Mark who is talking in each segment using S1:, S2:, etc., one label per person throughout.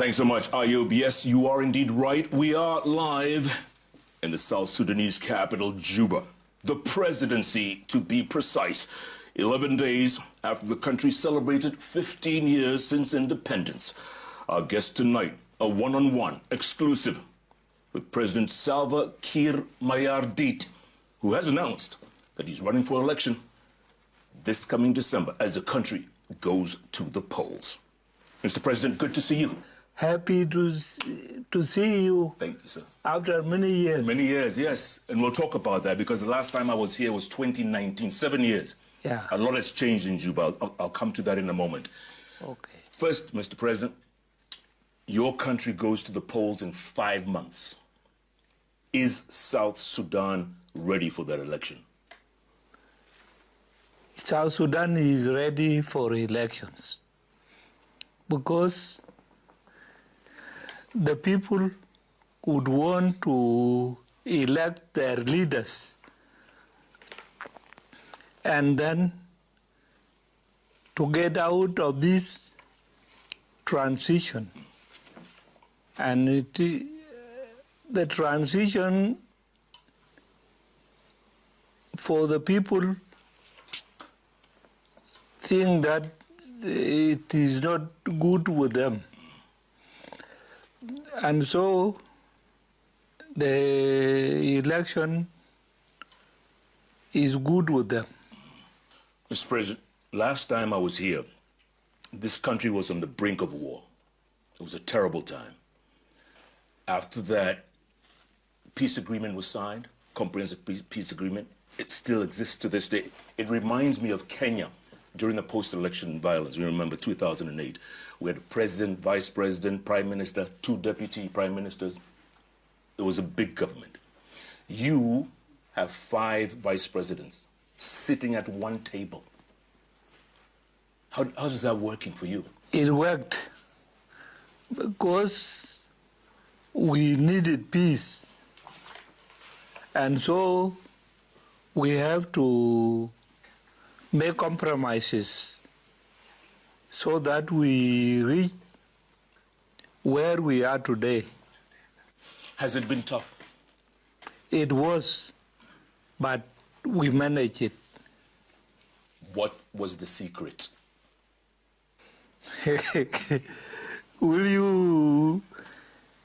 S1: Thanks so much, Ayub. Yes, you are indeed right. We are live in the South Sudanese capital, Juba. The presidency, to be precise, 11 days after the country celebrated 15 years since independence. Our guest tonight, a one-on-one exclusive with President Salva Kiir Mayardit, who has announced that he's running for election this coming December as the country goes to the polls. Mr. President, good to see you.
S2: Happy to see you.
S1: Thank you, sir.
S2: After many years.
S1: Many years, yes. And we'll talk about that because the last time I was here was 2019, 7 years.
S2: Yeah.
S1: A lot has changed in Juba. I'll come to that in a moment.
S2: Okay.
S1: First, Mr. President, your country goes to the polls in 5 months. Is South Sudan ready for that election?
S2: South Sudan is ready for elections because the people would want to elect their leaders and then to get out of this transition. And the transition for the people think that it is not good with them. And so the election is good with them.
S1: Mr. President, last time I was here, this country was on the brink of war. It was a terrible time. After that, peace agreement was signed, comprehensive peace agreement. It still exists to this day. It reminds me of Kenya during the post-election violence. You remember 2008. We had president, vice president, prime minister, 2 deputy prime ministers. It was a big government. You have 5 vice presidents sitting at one table. How is that working for you?
S2: It worked because we needed peace. And so we have to make compromises so that we reach where we are today.
S1: Has it been tough?
S2: It was, but we managed it.
S1: What was the secret?
S2: Will you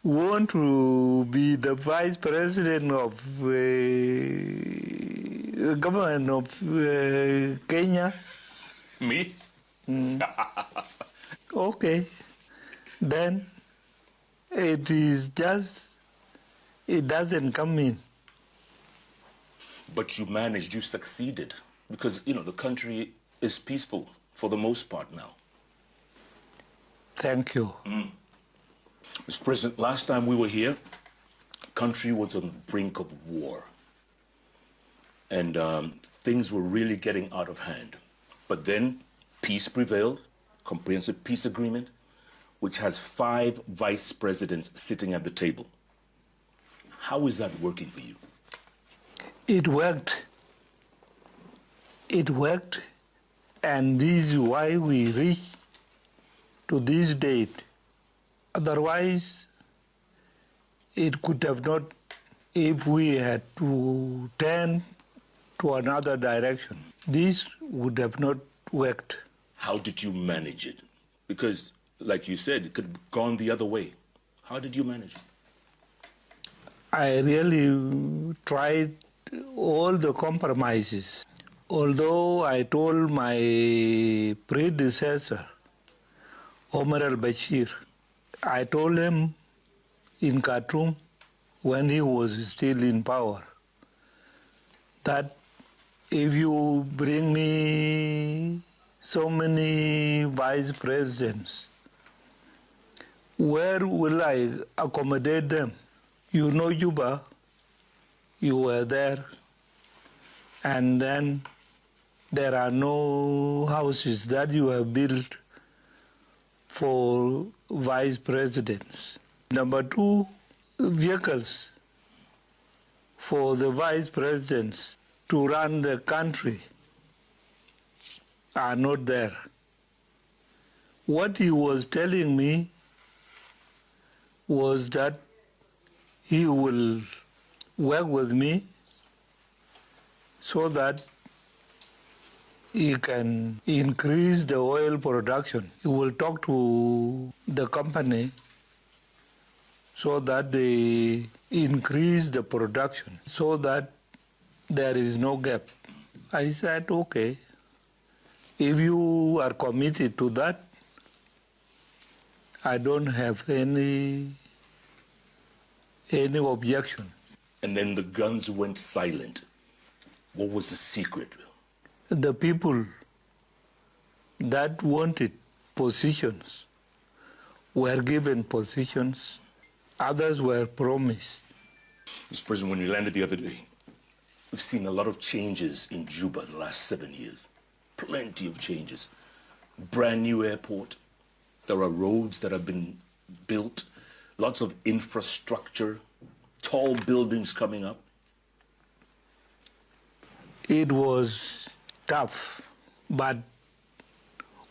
S2: want to be the vice president of the government of Kenya?
S1: Me?
S2: Okay. Then it is just, it doesn't come in.
S1: But you managed, you succeeded. Because, you know, the country is peaceful for the most part now.
S2: Thank you.
S1: Mr. President, last time we were here, country was on the brink of war. And things were really getting out of hand. But then peace prevailed, comprehensive peace agreement, which has 5 vice presidents sitting at the table. How is that working for you?
S2: It worked. It worked, and this is why we reached to this date. Otherwise, it could have not, if we had to turn to another direction. This would have not worked.
S1: How did you manage it? Because, like you said, it could have gone the other way. How did you manage it?
S2: I really tried all the compromises. Although I told my predecessor, Omar al-Bashir, I told him in Khartoum when he was still in power that if you bring me so many vice presidents, where will I accommodate them? You know Juba, you were there, and then there are no houses that you have built for vice presidents. Number 2, vehicles for the vice presidents to run the country are not there. What he was telling me was that he will work with me so that he can increase the oil production. He will talk to the company so that they increase the production, so that there is no gap. I said, okay, if you are committed to that, I don't have any objection.
S1: And then the guns went silent. What was the secret?
S2: The people that wanted positions were given positions, others were promised.
S1: Mr. President, when you landed the other day, we've seen a lot of changes in Juba the last 7 years. Plenty of changes. Brand new airport. There are roads that have been built, lots of infrastructure, tall buildings coming up.
S2: It was tough, but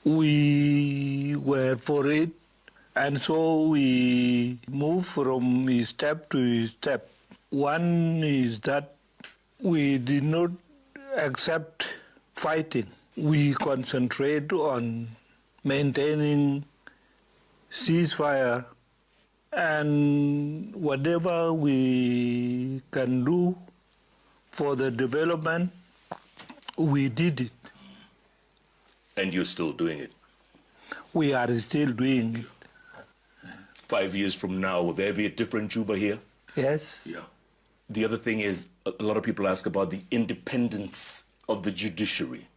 S2: we were for it, and so we moved from step to step. One is that we did not accept fighting. We concentrate on maintaining ceasefire, and whatever we can do for the development, we did it.
S1: And you're still doing it?
S2: We are still doing it.
S1: 5 years from now, will there be a different Juba here?
S2: Yes.
S1: Yeah. The other thing is, a lot of people ask about the independence of the judiciary.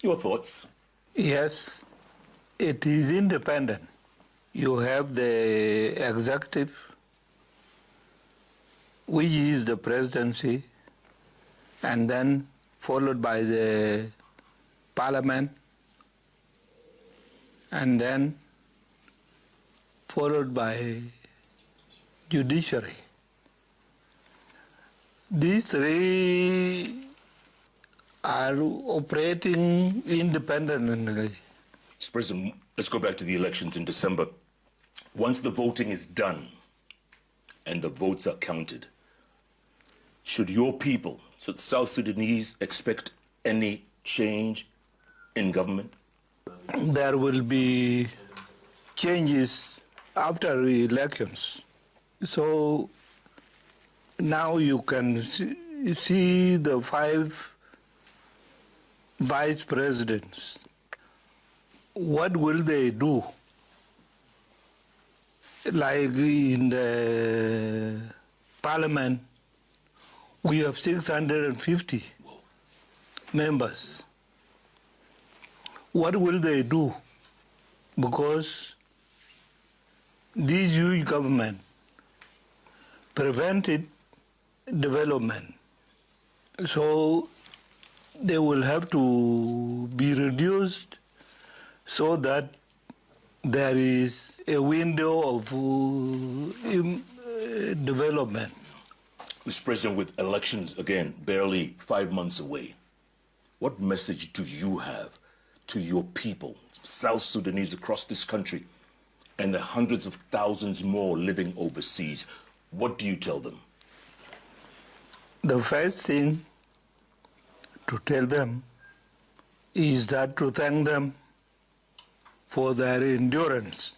S1: Your thoughts?
S2: Yes, it is independent. You have the executive, which is the presidency, and then followed by the parliament, and then followed by judiciary. These three are operating independently.
S1: Mr. President, let's go back to the elections in December. Once the voting is done and the votes are counted, should your people, should South Sudanese, expect any change in government?
S2: There will be changes after the elections. So now you can see the 5 vice presidents. What will they do? Like in the parliament, we have 650 members. What will they do? Because this huge government prevented development. So they will have to be reduced so that there is a window of development.
S1: Mr. President, with elections, again, barely 5 months away, what message do you have to your people, South Sudanese across this country, and the hundreds of thousands more living overseas? What do you tell them?
S2: The first thing to tell them is that to thank them for their endurance.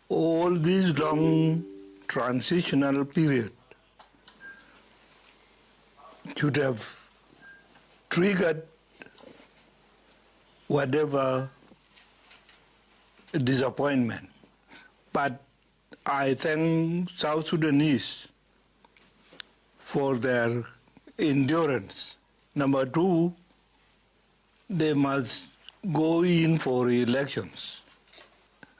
S2: All this long transitional period should have triggered whatever disappointment. But I thank South Sudanese for their endurance. Number 2, they must go in for elections.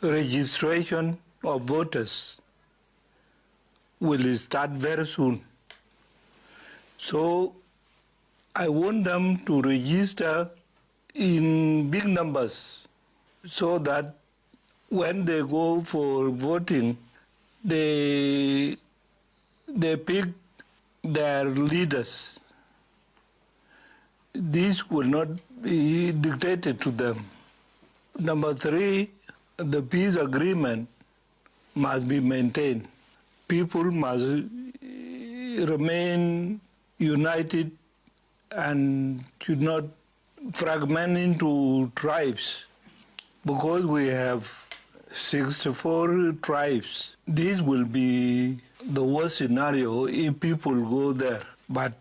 S2: Registration of voters will start very soon. So I want them to register in big numbers so that when they go for voting, they pick their leaders. This will not be dictated to them. Number 3, the peace agreement must be maintained. People must remain united and should not fragment into tribes, because we have 64 tribes. This will be the worst scenario if people go there. But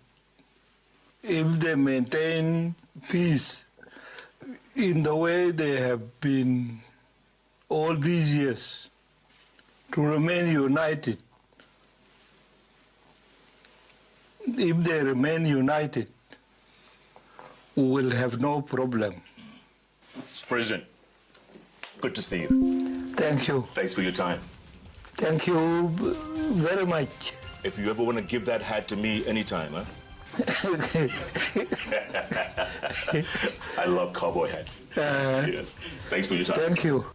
S2: if they maintain peace in the way they have been all these years, to remain united, if they remain united, we will have no problem.
S1: Mr. President, good to see you.
S2: Thank you.
S1: Thanks for your time.
S2: Thank you very much.
S1: If you ever want to give that hat to me anytime, huh? I love cowboy hats. Yes. Thanks for your time.
S2: Thank you.